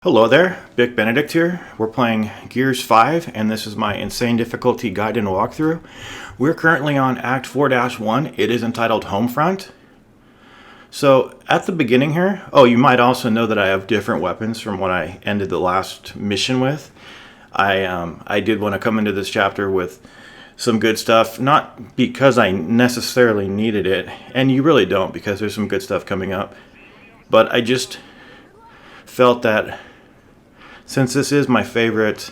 Hello there, Vic Benedict here. We're playing Gears 5, and this is my insane difficulty guide and walkthrough. We're currently on Act 4-1. It is entitled Homefront. So, at the beginning here, you might also know that I have different weapons from what I ended the last mission with. I did want to come into this chapter with some good stuff, not because I necessarily needed it, and you really don't because there's some good stuff coming up, but I just felt that since this is my favorite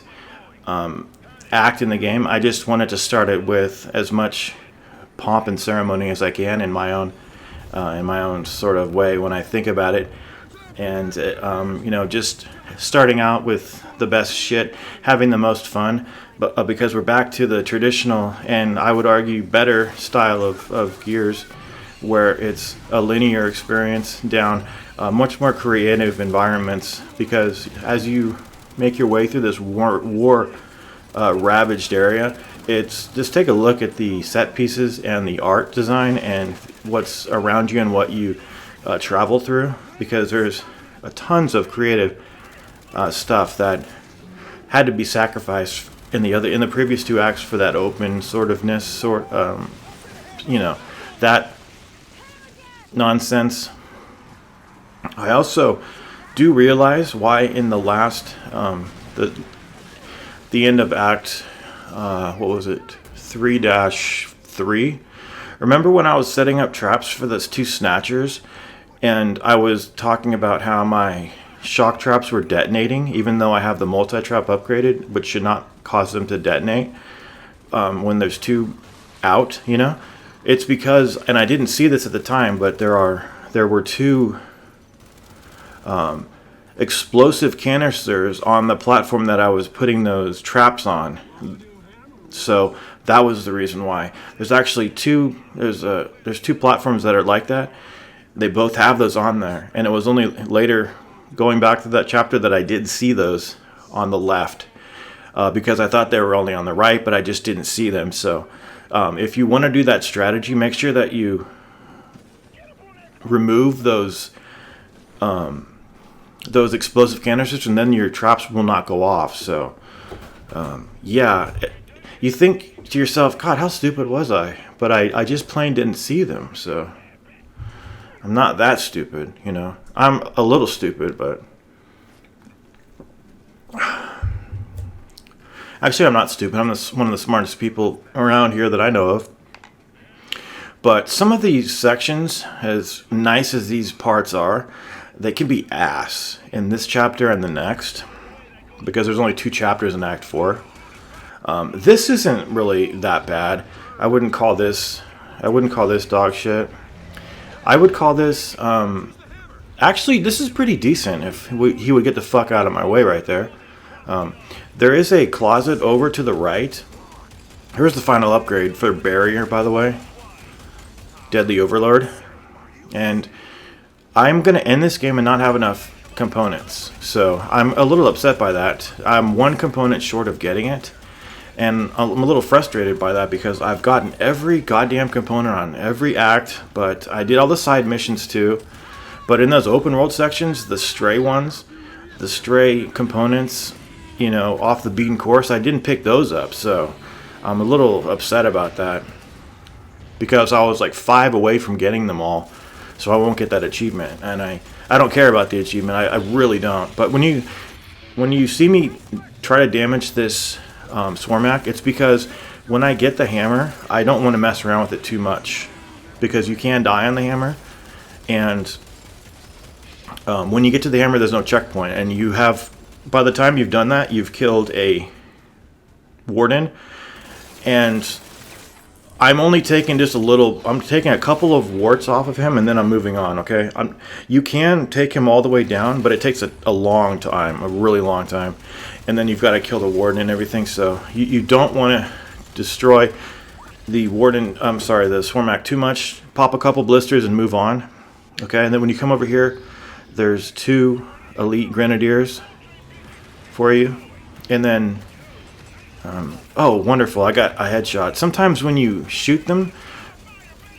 act in the game, I just wanted to start it with as much pomp and ceremony as I can in my own sort of way when I think about it, and just starting out with the best shit, having the most fun, but because we're back to the traditional and I would argue better style of Gears, where it's a linear experience down much more creative environments, because as you make your way through this war ravaged area, it's just take a look at the set pieces and the art design and what's around you and what you travel through, because there's tons of creative stuff that had to be sacrificed in the previous two acts for that open sortiveness that nonsense. I also do realize why in the last the end of Act 3-3, remember when I was setting up traps for those two snatchers and I was talking about how my shock traps were detonating even though I have the multi-trap upgraded, which should not cause them to detonate when there's two out, it's because, and I didn't see this at the time, but there were two explosive canisters on the platform that I was putting those traps on. So that was the reason why. There's actually there's two platforms that are like that. They both have those on there, and it was only later going back to that chapter that I did see those on the left, because I thought they were only on the right, but I just didn't see them. So if you want to do that strategy, make sure that you remove those explosive canisters, and then your traps will not go off. So you think to yourself, God, how stupid was I? But I just plain didn't see them. So I'm not that stupid, I'm a little stupid, but actually I'm not stupid. I'm one of the smartest people around here that I know of. But some of these sections, as nice as these parts are, they can be ass in this chapter and the next, because there's only 2 chapters in Act 4. This isn't really that bad. I wouldn't call this dog shit. I would call this actually, this is pretty decent if he would get the fuck out of my way right there. There is a closet over to the right. Here's the final upgrade for barrier, by the way. Deadly Overlord. And I'm going to end this game and not have enough components. So I'm a little upset by that. I'm 1 component short of getting it. And I'm a little frustrated by that because I've gotten every goddamn component on every act. But I did all the side missions too. But in those open world sections, the stray components, off the beaten course, I didn't pick those up. So I'm a little upset about that, because I was like 5 away from getting them all. So I won't get that achievement, and I don't care about the achievement. I really don't. But when you see me try to damage this Swarmac, it's because when I get the hammer, I don't want to mess around with it too much, because you can die on the hammer, and when you get to the hammer, there's no checkpoint, and by the time you've done that, you've killed a Warden, and I'm only taking I'm taking a couple of warts off of him, and then I'm moving on, okay? You can take him all the way down, but it takes a long time, a really long time. And then you've got to kill the Warden and everything, so you don't want to destroy the the Swarmac too much. Pop a couple blisters and move on, okay? And then when you come over here, there's 2 elite grenadiers for you. And then oh, wonderful, I got a headshot. Sometimes when you shoot them,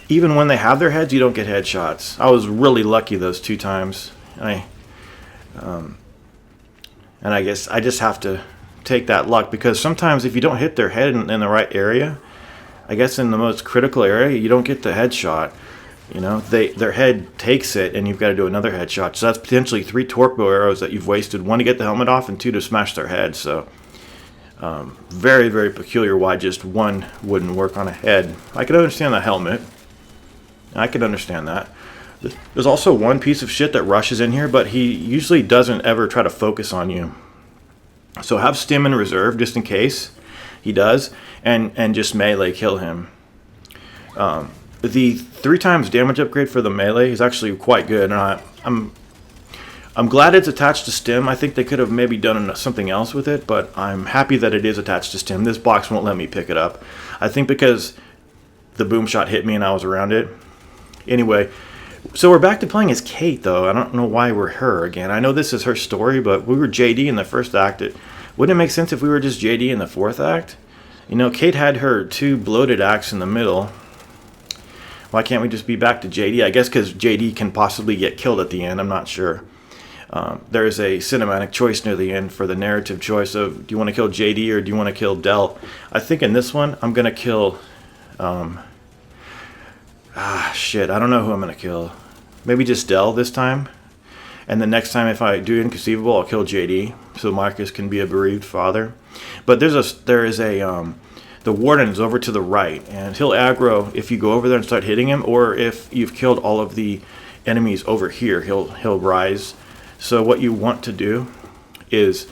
even when they have their heads, you don't get headshots. I was really lucky those 2 times. And I guess I just have to take that luck, because sometimes if you don't hit their head in the right area, I guess in the most critical area, you don't get the headshot. You know, their head takes it, and you've got to do another headshot. So that's potentially 3 torpedo arrows that you've wasted. 1 to get the helmet off, and 2 to smash their head. So very, very peculiar why just 1 wouldn't work on a head. I could understand the helmet. I could understand that. There's also 1 piece of shit that rushes in here, but he usually doesn't ever try to focus on you. So have stim in reserve just in case he does, and just melee kill him. The 3 times damage upgrade for the melee is actually quite good, and I'm glad it's attached to stim. I think they could have maybe done something else with it, but I'm happy that it is attached to stim. This box won't let me pick it up. I think because the boom shot hit me and I was around it. Anyway, so we're back to playing as Kate, though. I don't know why we're her again. I know this is her story, but we were JD in the first act. Wouldn't it make sense if we were just JD in the 4th act? You know, Kate had her 2 bloated acts in the middle. Why can't we just be back to JD? I guess because JD can possibly get killed at the end. I'm not sure. There's a cinematic choice near the end for the narrative choice of, do you want to kill JD or do you want to kill Del? I think in this one, I'm going to kill... shit, I don't know who I'm going to kill. Maybe just Del this time. And the next time, if I do Inconceivable, I'll kill JD, so Marcus can be a bereaved father. But there is a the Warden is over to the right, and he'll aggro if you go over there and start hitting him, or if you've killed all of the enemies over here, he'll rise. So what you want to do is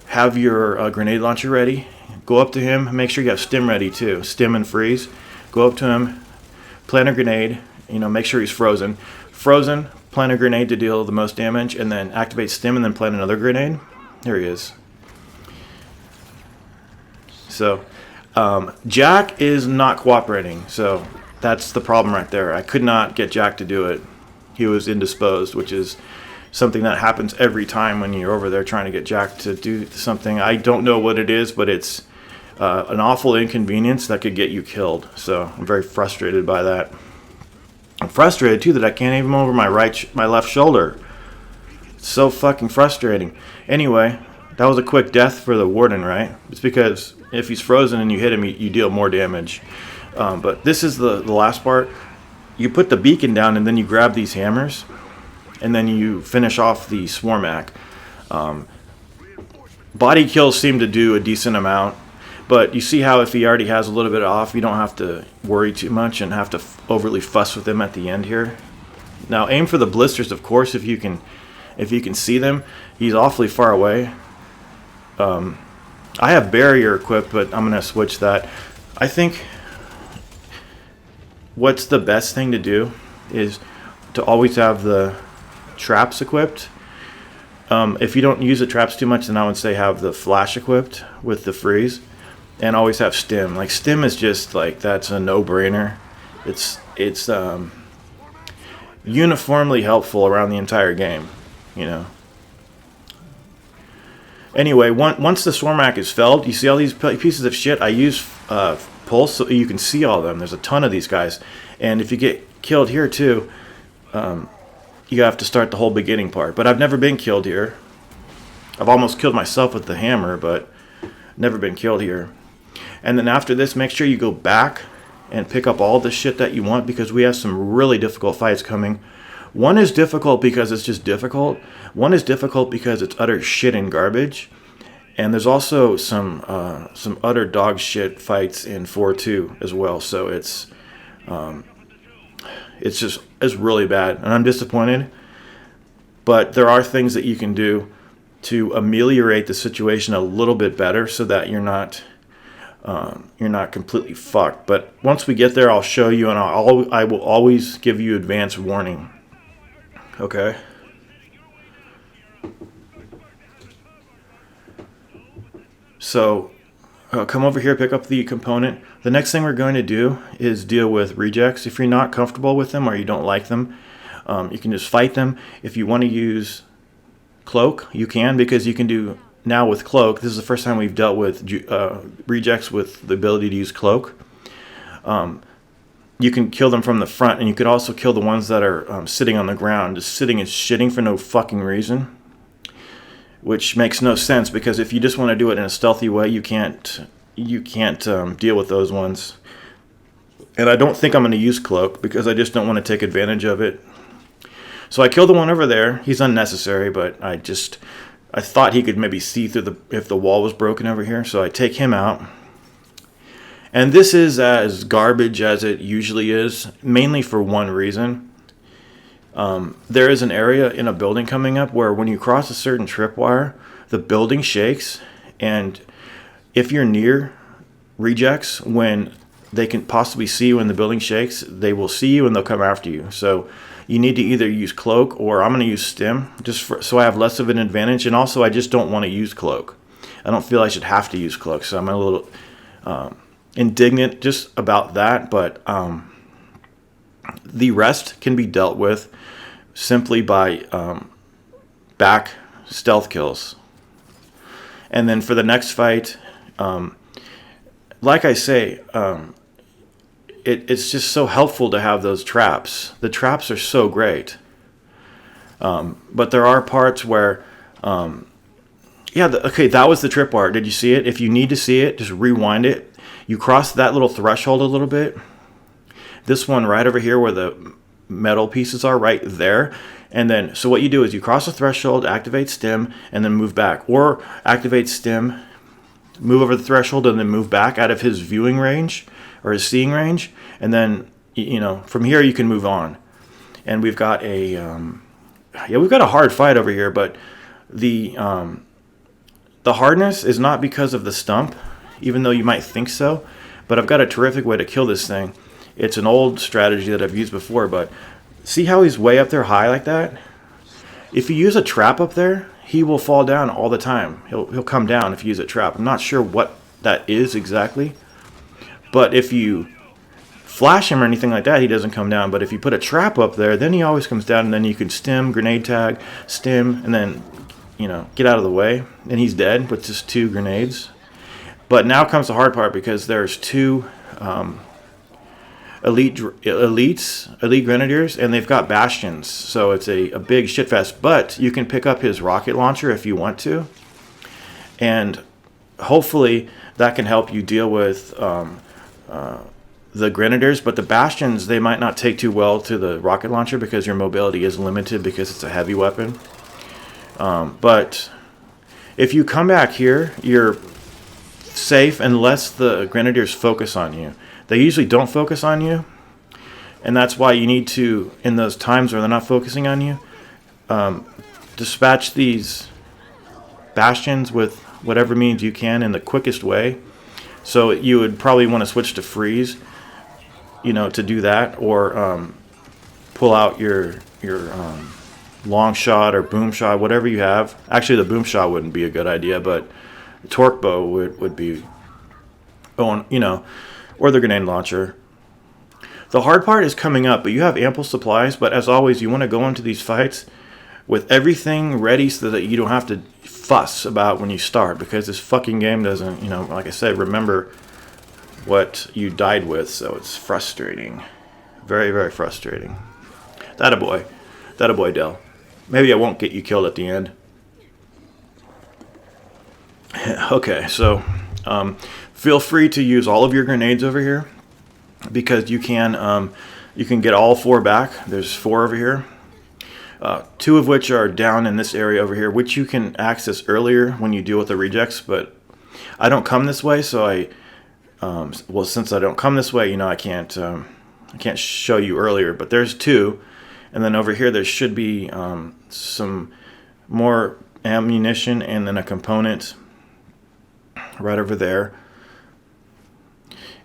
have your grenade launcher ready. Go up to him. Make sure you have stim ready too. Stim and freeze. Go up to him. Plant a grenade. You know, make sure he's frozen. Frozen. Plant a grenade to deal the most damage, and then activate stim, and then plant another grenade. There he is. So, Jack is not cooperating, so that's the problem right there. I could not get Jack to do it. He was indisposed, which is something that happens every time when you're over there trying to get Jack to do something. I don't know what it is, but it's an awful inconvenience that could get you killed. So I'm very frustrated by that. I'm frustrated too that I can't aim over my left shoulder. It's so fucking frustrating. Anyway, that was a quick death for the Warden, right? It's because if he's frozen and you hit him, you deal more damage. But this is the last part. You put the beacon down and then you grab these hammers, and then you finish off the Swarmac. Body kills seem to do a decent amount, but you see how if he already has a little bit off, you don't have to worry too much and have to overly fuss with him at the end here. Now aim for the blisters, of course, if you can see them. He's awfully far away. I have barrier equipped, but I'm going to switch that. I think what's the best thing to do is to always have the traps equipped. If you don't use the traps too much, then I would say have the flash equipped with the freeze, and always have stim. Like stim is just like, that's a no-brainer. It's uniformly helpful around the entire game, you know. Anyway, once the Swarmac is felled, you see all these pieces of shit. I use pulse so you can see all of them. There's a ton of these guys, and if you get killed here too, you have to start the whole beginning part. But I've never been killed here. I've almost killed myself with the hammer, but never been killed here. And then after this, make sure you go back and pick up all the shit that you want, because we have some really difficult fights coming. One is difficult because it's just difficult. One is difficult because it's utter shit and garbage. And there's also some utter dog shit fights in 4-2 as well. So it's really bad, and I'm disappointed. But there are things that you can do to ameliorate the situation a little bit better, so that you're not completely fucked. But once we get there, I'll show you, and I will always give you advance warning. Okay. So come over here, pick up the component. The next thing we're going to do is deal with rejects. If you're not comfortable with them or you don't like them, you can just fight them. If you want to use cloak, you can, because you can do now with cloak. This is the first time we've dealt with rejects with the ability to use cloak. You can kill them from the front, and you could also kill the ones that are sitting on the ground, just sitting and shitting for no fucking reason. which makes no sense because if you just want to do it in a stealthy way, you can't deal with those ones. And I don't think I'm going to use cloak because I just don't want to take advantage of it. So I killed the one over there. He's unnecessary, but I thought he could maybe see through if the wall was broken over here. So I take him out. And this is as garbage as it usually is, mainly for one reason. There is an area in a building coming up where when you cross a certain tripwire, the building shakes. And if you're near rejects, when they can possibly see you when the building shakes, they will see you and they'll come after you. So you need to either use cloak or I'm going to use stim so I have less of an advantage. And also I just don't want to use cloak. I don't feel I should have to use cloak. So I'm a little indignant just about that. But the rest can be dealt with simply by back stealth kills. And then for the next fight, like I say, it's just so helpful to have those traps. The traps are so great. But there are parts where, okay, that was the tripwire. Did you see it? If you need to see it, just rewind it. You cross that little threshold a little bit. This one right over here where the metal pieces are, right there. And then, so what you do is you cross the threshold, activate stim, and then move back. Or activate stim, move over the threshold, and then move back out of his viewing range or his seeing range. And then, from here you can move on. And we've got we've got a hard fight over here, but the hardness is not because of the stump, even though you might think so. But I've got a terrific way to kill this thing. It's an old strategy that I've used before, but see how he's way up there high like that? If you use a trap up there, he will fall down all the time. He'll come down if you use a trap. I'm not sure what that is exactly, but if you flash him or anything like that, he doesn't come down. But if you put a trap up there, then he always comes down, and then you can stim, grenade tag, stim, and then get out of the way, and he's dead with just 2 grenades. But now comes the hard part because there's 2 elite grenadiers, and they've got bastions, so it's a big shitfest. But you can pick up his rocket launcher if you want to, and hopefully that can help you deal with the grenadiers. But the bastions, they might not take too well to the rocket launcher because your mobility is limited because it's a heavy weapon. But if you come back here, you're safe unless the grenadiers focus on you. They usually don't focus on you, and that's why you need to, in those times where they're not focusing on you, dispatch these bastions with whatever means you can in the quickest way. So you would probably want to switch to freeze, to do that, or pull out your long shot or boom shot, whatever you have. Actually, the boom shot wouldn't be a good idea, but the torque bow would be, or the grenade launcher. The hard part is coming up, but you have ample supplies. But as always, you want to go into these fights with everything ready so that you don't have to fuss about when you start, because this fucking game doesn't, like I said, remember what you died with, so it's frustrating. Very, very frustrating. That a boy, Del. Maybe I won't get you killed at the end. Okay, so feel free to use all of your grenades over here, because you can get all 4 back. There's 4 over here. 2 of which are down in this area over here, which you can access earlier when you deal with the rejects. But I don't come this way, so since I don't come this way, I can't show you earlier. But there's 2, and then over here there should be some more ammunition, and then a component right over there.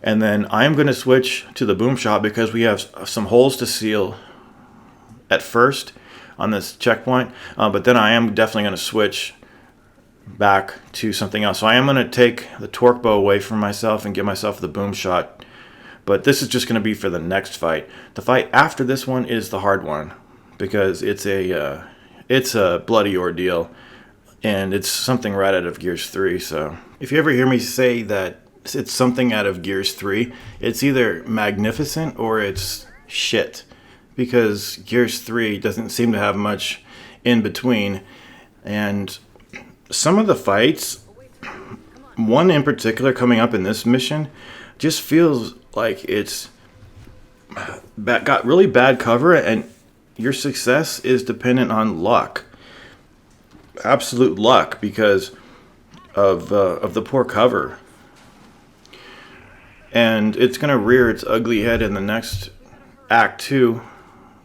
And then I'm going to switch to the boom shot because we have some holes to seal at first on this checkpoint. But then I am definitely going to switch back to something else. So I am going to take the torque bow away from myself and give myself the boom shot. But this is just going to be for the next fight. The fight after this one is the hard one, because it's a bloody ordeal, and it's something right out of Gears 3. So if you ever hear me say that it's something out of Gears 3, it's either magnificent or it's shit, because Gears 3 doesn't seem to have much in between. And some of the fights, one in particular coming up in this mission, just feels like it's got really bad cover, and your success is dependent on luck. Absolute luck, because of the poor cover. And it's going to rear its ugly head in the next Act 2,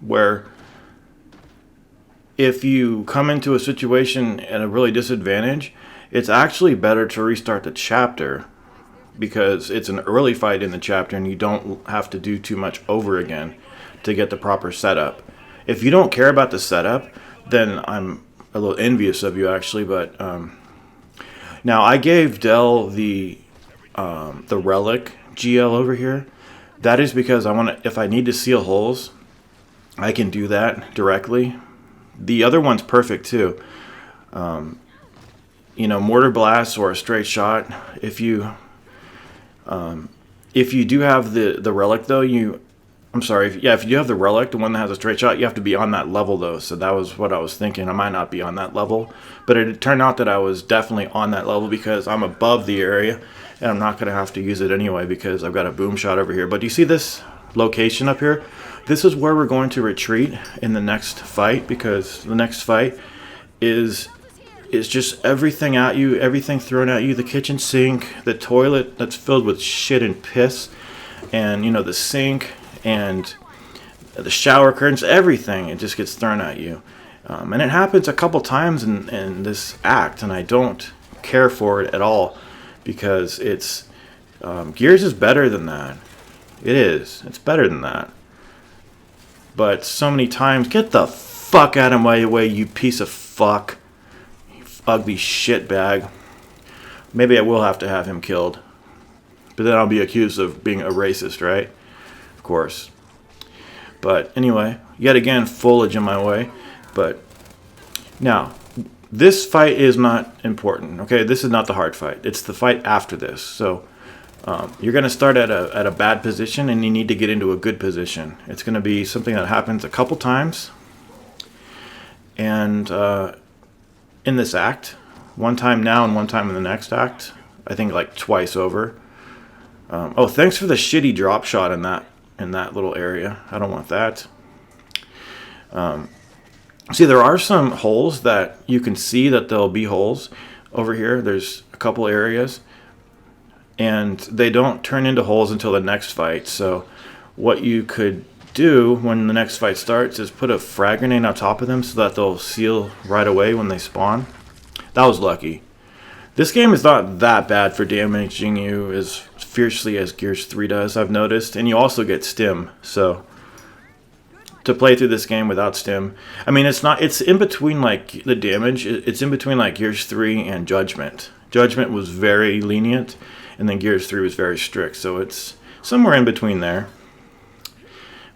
where if you come into a situation at a really disadvantage, it's actually better to restart the chapter, because it's an early fight in the chapter and you don't have to do too much over again to get the proper setup. If you don't care about the setup, then I'm a little envious of you, actually. But now I gave Dell the relic GL over here. That is because I want to, if I need to seal holes, I can do that directly. The other one's perfect too. You know, mortar blast or a straight shot. If you do have the relic though, if you do have the relic, the one that has a straight shot, you have to be on that level though. So that was what I was thinking. I might not be on that level, but it turned out that I was definitely on that level because I'm above the area, and I'm not going to have to use it anyway because I've got a boom shot over here. But do you see this location up here? This is where we're going to retreat in the next fight, because the next fight is just everything at you, everything thrown at you. The kitchen sink, the toilet that's filled with shit and piss, and you know, the sink and the shower curtains, everything, it just gets thrown at you. And it happens a couple times in this act, and I don't care for it at all, because it's Gears is better than that. It is. It's better than that. But so many times, get the fuck out of my way, you piece of fuck. You ugly shitbag. Maybe I will have to have him killed. But then I'll be accused of being a racist, right? Of course. But anyway, yet again, foliage in my way. But now, this fight is not important, okay? This is not the hard fight. It's the fight after this. So you're going to start at a bad position, and you need to get into a good position. It's going to be something that happens a couple times. And in this act, one time now and one time in the next act, I think like twice over. Oh, thanks for the shitty drop shot in that little area. I don't want that. See, there are some holes that you can see that there'll be holes over here. There's a couple areas, and they don't turn into holes until the next fight. So what you could do when the next fight starts is put a frag grenade on top of them so that they'll seal right away when they spawn. That was lucky. This game is not that bad for damaging you as fiercely as Gears 3 does, I've noticed. And you also get stim, so to play through this game without stim, I mean, it's in between, like, the damage, it's in between, like, Gears 3 and Judgment. Judgment was very lenient, and then Gears 3 was very strict, so it's somewhere in between there.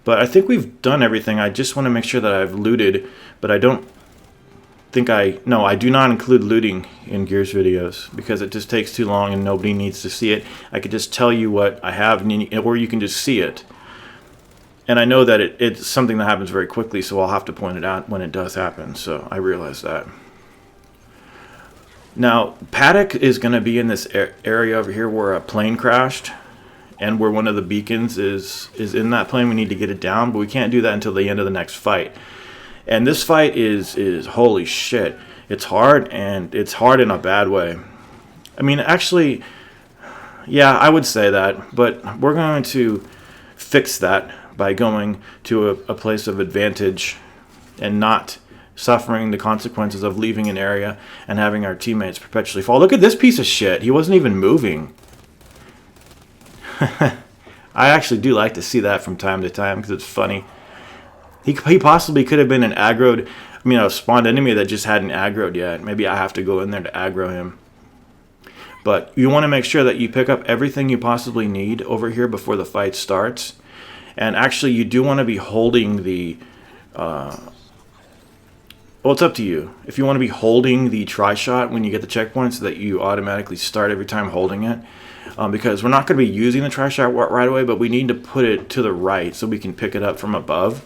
But I think we've done everything. I just want to make sure that I've looted, but I don't think no, I do not include looting in Gears videos, because it just takes too long and nobody needs to see it. I could just tell you what I have, or you can just see it. And I know that it's something that happens very quickly, so I'll have to point it out when it does happen. So I realize that. Now, Paddock is going to be in this area over here where a plane crashed, and where one of the beacons is in that plane. We need to get it down, but we can't do that until the end of the next fight. And this fight is holy shit. It's hard, and it's hard in a bad way. I mean, actually, yeah, I would say that, but we're going to fix that by going to a place of advantage and not suffering the consequences of leaving an area and having our teammates perpetually fall. Look at this piece of shit. He wasn't even moving. I actually do like to see that from time to time because it's funny. He possibly could have been an aggroed, a spawned enemy that just hadn't aggroed yet. Maybe I have to go in there to aggro him. But you want to make sure that you pick up everything you possibly need over here before the fight starts. And actually, you do want to be holding the... well, it's up to you. If you want to be holding the tri-shot when you get the checkpoint so that you automatically start every time holding it. Because we're not going to be using the tri-shot right away, but we need to put it to the right so we can pick it up from above.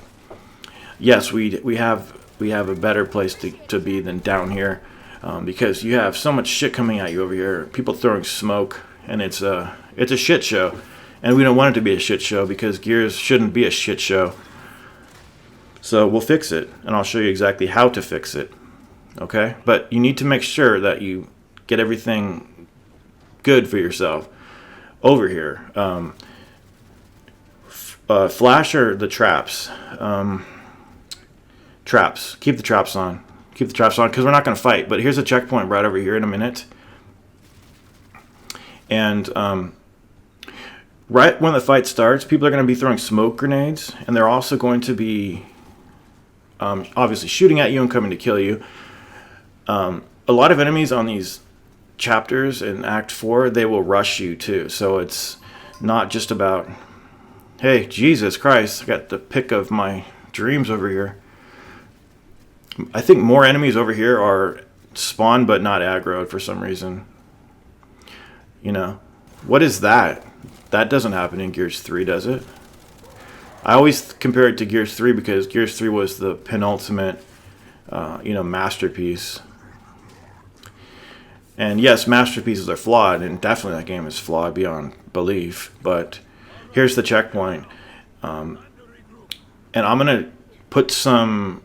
Yes, we have a better place to be than down here. because you have so much shit coming at you over here. People throwing smoke, and it's a shit show. And we don't want it to be a shit show because Gears shouldn't be a shit show. So we'll fix it, and I'll show you exactly how to fix it. Okay? But you need to make sure that you get everything good for yourself over here. Flash or the traps. Traps. Keep the traps on. Keep the traps on because we're not going to fight. But here's a checkpoint right over here in a minute. And right when the fight starts, people are going to be throwing smoke grenades. And they're also going to be obviously shooting at you and coming to kill you. A lot of enemies on these chapters in Act 4, they will rush you too. So it's not just about, hey, Jesus Christ, I got the pick of my dreams over here. I think more enemies over here are spawned but not aggroed for some reason. You know, what is that? That doesn't happen in Gears 3, does it? I always compare it to Gears 3 because Gears 3 was the penultimate, masterpiece. And yes, masterpieces are flawed, and definitely that game is flawed beyond belief. But here's the checkpoint. And I'm going to put some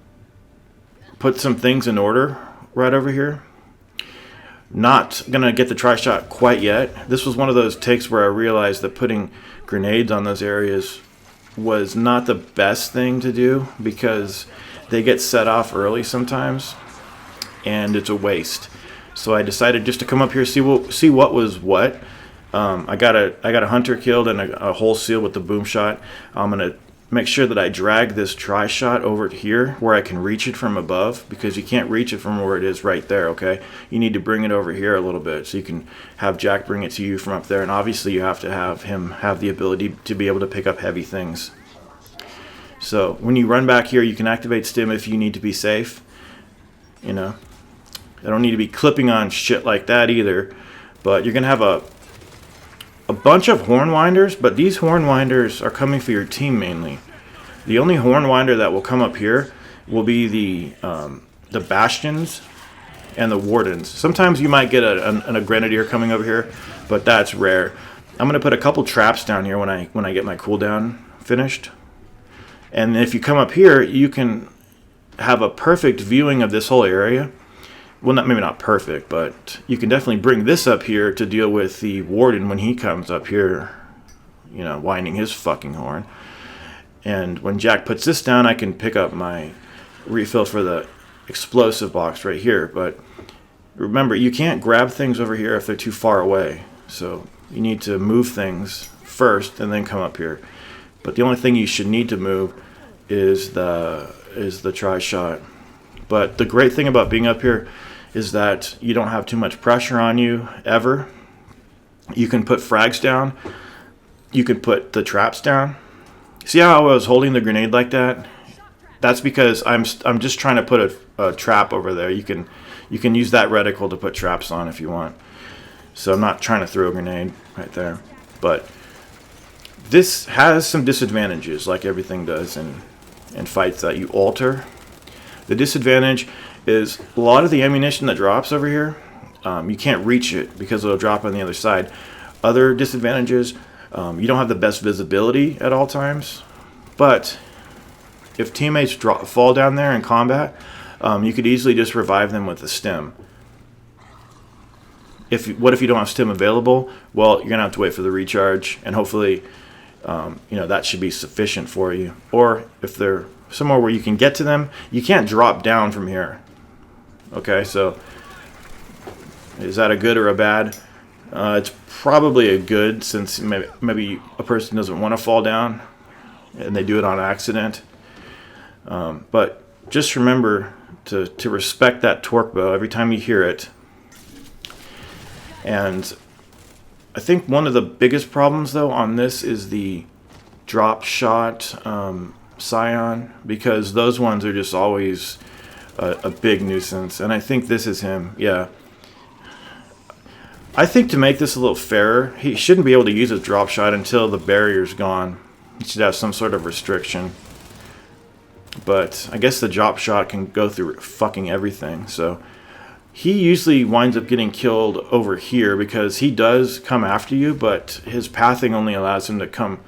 things in order right over here. Not going to get the tri-shot quite yet. This was one of those takes where I realized that putting grenades on those areas was not the best thing to do because they get set off early sometimes, and it's a waste. So I decided just to come up here, see what was what. I got a hunter killed and a whole seal with the boom shot. I'm gonna make sure that I drag this tri-shot over here where I can reach it from above, because you can't reach it from where it is right there. Okay, you need to bring it over here a little bit so you can have Jack bring it to you from up there, and obviously you have to have him have the ability to be able to pick up heavy things. So when you run back here, you can activate stim if you need to be safe. You know, I don't need to be clipping on shit like that either, but you're gonna have a bunch of horn winders, but these horn winders are coming for your team mainly. The only horn winder that will come up here will be the bastions and the wardens. Sometimes you might get a grenadier coming over here, but that's rare. I'm gonna put a couple traps down here when I get my cooldown finished. And if you come up here, you can have a perfect viewing of this whole area. Well, maybe not perfect, but you can definitely bring this up here to deal with the Warden when he comes up here, you know, winding his fucking horn. And when Jack puts this down, I can pick up my refill for the explosive box right here. But remember, you can't grab things over here if they're too far away. So you need to move things first and then come up here. But the only thing you should need to move is the tri-shot. But the great thing about being up here is that you don't have too much pressure on you ever. You can put frags down. You can put the traps down. See how I was holding the grenade like that? That's because I'm just trying to put a trap over there. You can use that reticle to put traps on if you want. So I'm not trying to throw a grenade right there. But this has some disadvantages, like everything does in fights that you alter. The disadvantage is a lot of the ammunition that drops over here, you can't reach it because it'll drop on the other side. Other disadvantages, you don't have the best visibility at all times. But if teammates fall down there in combat, you could easily just revive them with a stim. What if you don't have stim available? Well, you're gonna have to wait for the recharge, and hopefully, that should be sufficient for you. Or if they're somewhere where you can get to them, you can't drop down from here. Okay, so is that a good or a bad? It's probably a good, since maybe a person doesn't want to fall down and they do it on accident. But just remember to respect that torque bow every time you hear it. And I think one of the biggest problems though on this is the drop shot Scion, because those ones are just always a big nuisance. And I think this is him. Yeah, I think to make this a little fairer, he shouldn't be able to use his drop shot until the barrier's gone. He should have some sort of restriction. But I guess the drop shot can go through fucking everything. So he usually winds up getting killed over here because he does come after you, but his pathing only allows him to come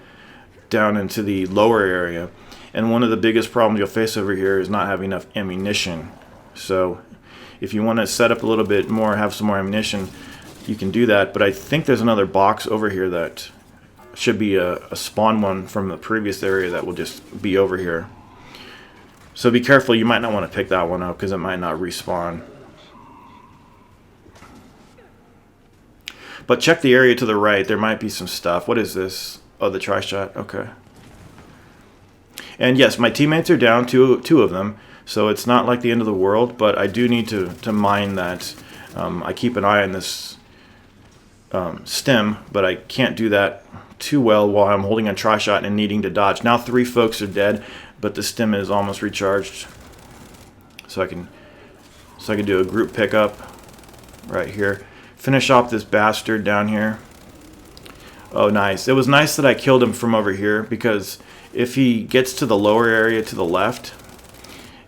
down into the lower area. And one of the biggest problems you'll face over here is not having enough ammunition. So if you want to set up a little bit more, have some more ammunition, you can do that. But I think there's another box over here that should be a spawn one from the previous area that will just be over here. So be careful, you might not want to pick that one up because it might not respawn. But check the area to the right, there might be some stuff. What is this? Oh, the tri-shot, okay. And yes, my teammates are down, two of them, so it's not like the end of the world, but I do need to mine that. I keep an eye on this stem, but I can't do that too well while I'm holding a tri-shot and needing to dodge. Now 3 folks are dead, but the stem is almost recharged. So I can do a group pickup right here. Finish off this bastard down here. Oh, nice. It was nice that I killed him from over here, because if he gets to the lower area to the left,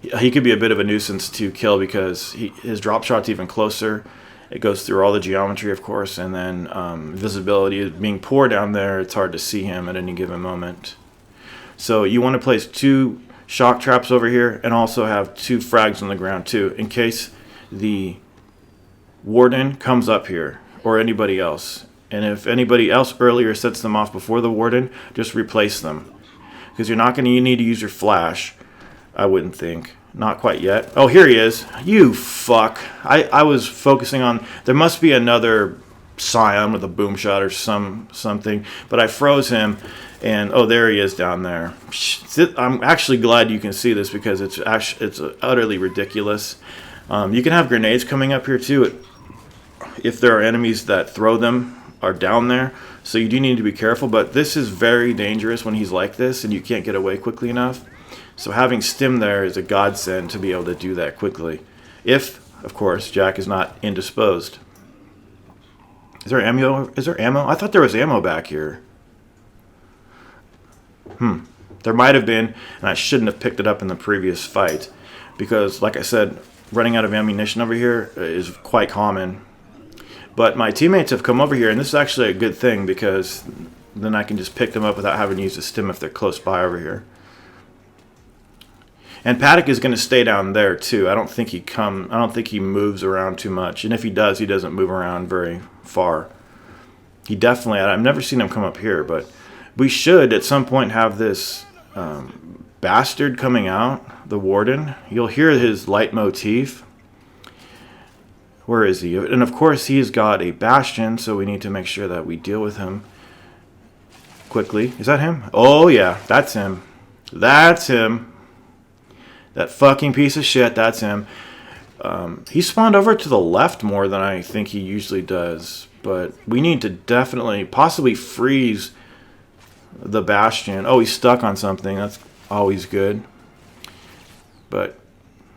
he could be a bit of a nuisance to kill because his drop shot's even closer. It goes through all the geometry, of course, and then visibility being poor down there, it's hard to see him at any given moment. So you want to place 2 shock traps over here and also have 2 frags on the ground too, in case the Warden comes up here, or anybody else. And if anybody else earlier sets them off before the Warden, just replace them. Because you're not going to need to use your flash, I wouldn't think. Not quite yet. Oh, here he is. You fuck. I was focusing on, there must be another Scion with a boom shot or something, but I froze him, and oh, there he is down there. I'm actually glad you can see this because it's utterly ridiculous. You can have grenades coming up here too. If there are enemies that throw them are down there, so you do need to be careful, but this is very dangerous when he's like this and you can't get away quickly enough. So having stim there is a godsend to be able to do that quickly, if of course Jack is not indisposed. Is there ammo? I thought there was ammo back here. There might have been, and I shouldn't have picked it up in the previous fight, because like I said, running out of ammunition over here is quite common. But my teammates have come over here, and this is actually a good thing because then I can just pick them up without having to use the stim if they're close by over here. And Paddock is going to stay down there too. I don't think he moves around too much, and if he does, he doesn't move around very far. He definitely, I've never seen him come up here, but we should at some point have this bastard coming out, the Warden. You'll hear his leitmotif. Where is he? And of course he's got a bastion, so we need to make sure that we deal with him quickly. Is that him? Oh yeah, that's him. That's him. That fucking piece of shit, that's him. He spawned over to the left more than I think he usually does, but we need to definitely, possibly freeze the bastion. Oh, he's stuck on something. That's always good. But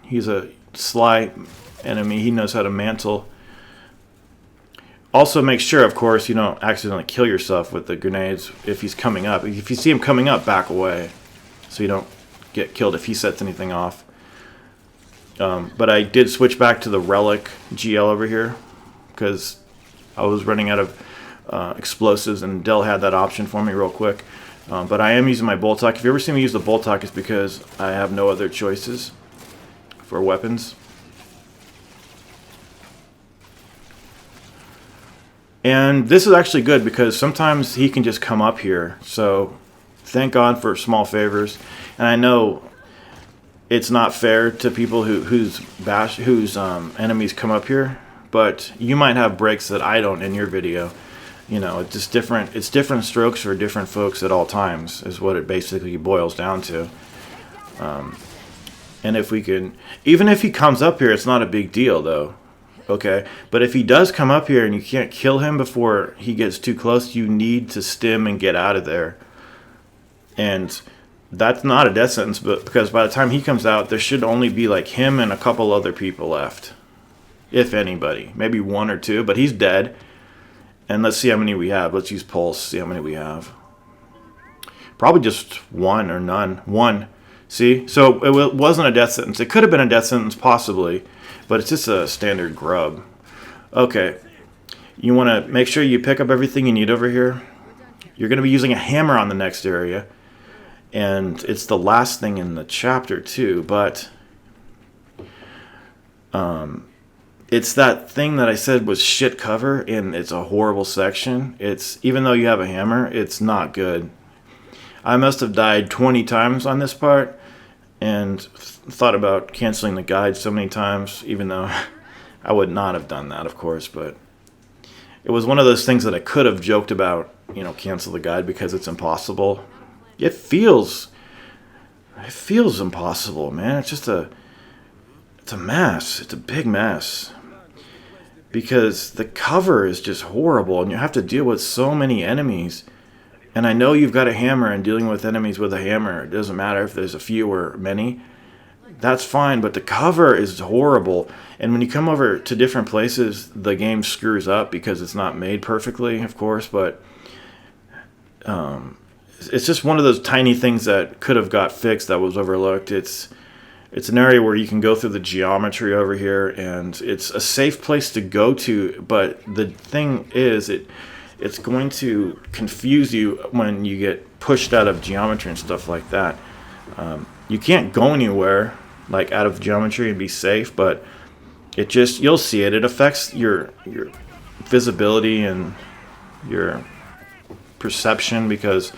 he's a sly enemy. He knows how to mantle. Also make sure, of course, you don't accidentally kill yourself with the grenades if he's coming up. If you see him coming up, back away so you don't get killed if he sets anything off. But I did switch back to the relic GL over here because I was running out of explosives, and Dell had that option for me real quick. But I am using my bolt hock. If you ever see me use the bolt hock, it's because I have no other choices for weapons. And this is actually good because sometimes he can just come up here. So thank God for small favors. And I know it's not fair to people whose enemies come up here, but you might have breaks that I don't in your video. You know, it's just different. It's different strokes for different folks at all times is what it basically boils down to. And if we can, even if he comes up here, it's not a big deal though. Okay, but if he does come up here and you can't kill him before he gets too close, you need to stim and get out of there. And that's not a death sentence, but because by the time he comes out, there should only be like him and a couple other people left, if anybody, maybe 1 or 2. But he's dead. And let's see how many we have. Let's use pulse. See how many we have. Probably just 1 or none. 1. See? So it wasn't a death sentence. It could have been a death sentence, possibly, but it's just a standard grub. Okay. You want to make sure you pick up everything you need over here. You're going to be using a hammer on the next area. And it's the last thing in the chapter, too, but... it's that thing that I said was shit cover, and it's a horrible section. It's, even though you have a hammer, it's not good. I must have died 20 times on this part, and thought about canceling the guide so many times, even though I would not have done that, of course, but it was one of those things that I could have joked about, you know, cancel the guide because it's impossible. It feels impossible, man. It's just it's a mess. It's a big mess. Because the cover is just horrible, and you have to deal with so many enemies. And I know you've got a hammer, and dealing with enemies with a hammer, it doesn't matter if there's a few or many. That's fine, but the cover is horrible. And when you come over to different places, the game screws up because it's not made perfectly, of course. But it's just one of those tiny things that could have got fixed that was overlooked. It's an area where you can go through the geometry over here, and it's a safe place to go to, but the thing is, it's going to confuse you when you get pushed out of geometry and stuff like that. You can't go anywhere, like, out of geometry and be safe, but it just, you'll see it. It affects your visibility and your perception because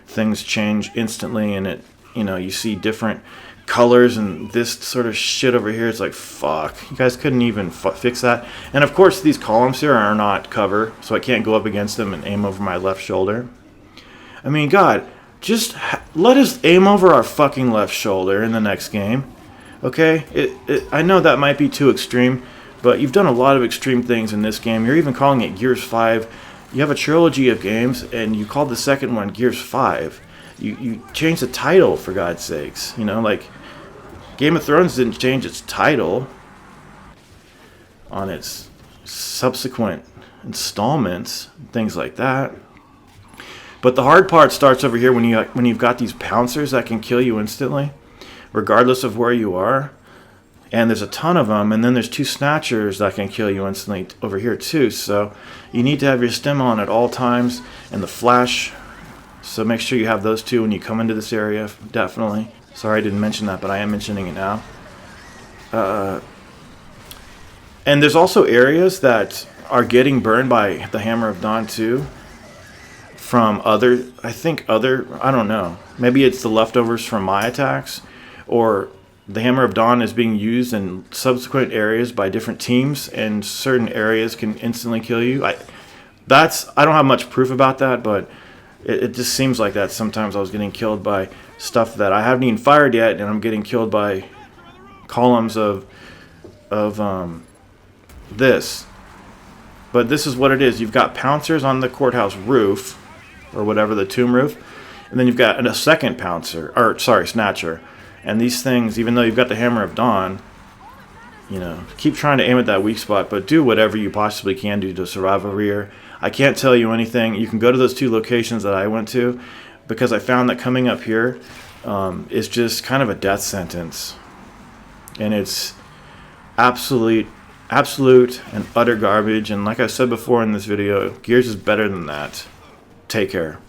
things change instantly, and it, you know, you see different colors and this sort of shit over here. It's like, fuck, you guys couldn't even fix that. And of course these columns here are not cover, so I can't go up against them and aim over my left shoulder. I mean, God, just let us aim over our fucking left shoulder in the next game, okay? I know that might be too extreme, but you've done a lot of extreme things in this game. You're even calling it Gears 5. You have a trilogy of games, and you called the second one Gears 5. You changed the title, for God's sakes. You know, like, Game of Thrones didn't change its title on its subsequent installments, things like that. But the hard part starts over here when you've got these pouncers that can kill you instantly, regardless of where you are. And there's a ton of them, and then there's 2 snatchers that can kill you instantly over here too. So you need to have your stim on at all times, and the flash. So make sure you have those 2 when you come into this area, definitely. Sorry I didn't mention that, but I am mentioning it now. And there's also areas that are getting burned by the Hammer of Dawn too. From I don't know. Maybe it's the leftovers from my attacks, or the Hammer of Dawn is being used in subsequent areas by different teams, and certain areas can instantly kill you. I don't have much proof about that, but it just seems like that. Sometimes I was getting killed by stuff that I haven't even fired yet, and I'm getting killed by columns of this. But this is what it is. You've got pouncers on the courthouse roof, or whatever, the tomb roof, and then you've got a second snatcher. And these things, even though you've got the Hammer of Dawn, you know, keep trying to aim at that weak spot, but do whatever you possibly can do to survive over here. I can't tell you anything. You can go to those 2 locations that I went to, because I found that coming up here is just kind of a death sentence. And it's absolute and utter garbage. And like I said before in this video, Gears is better than that. Take care.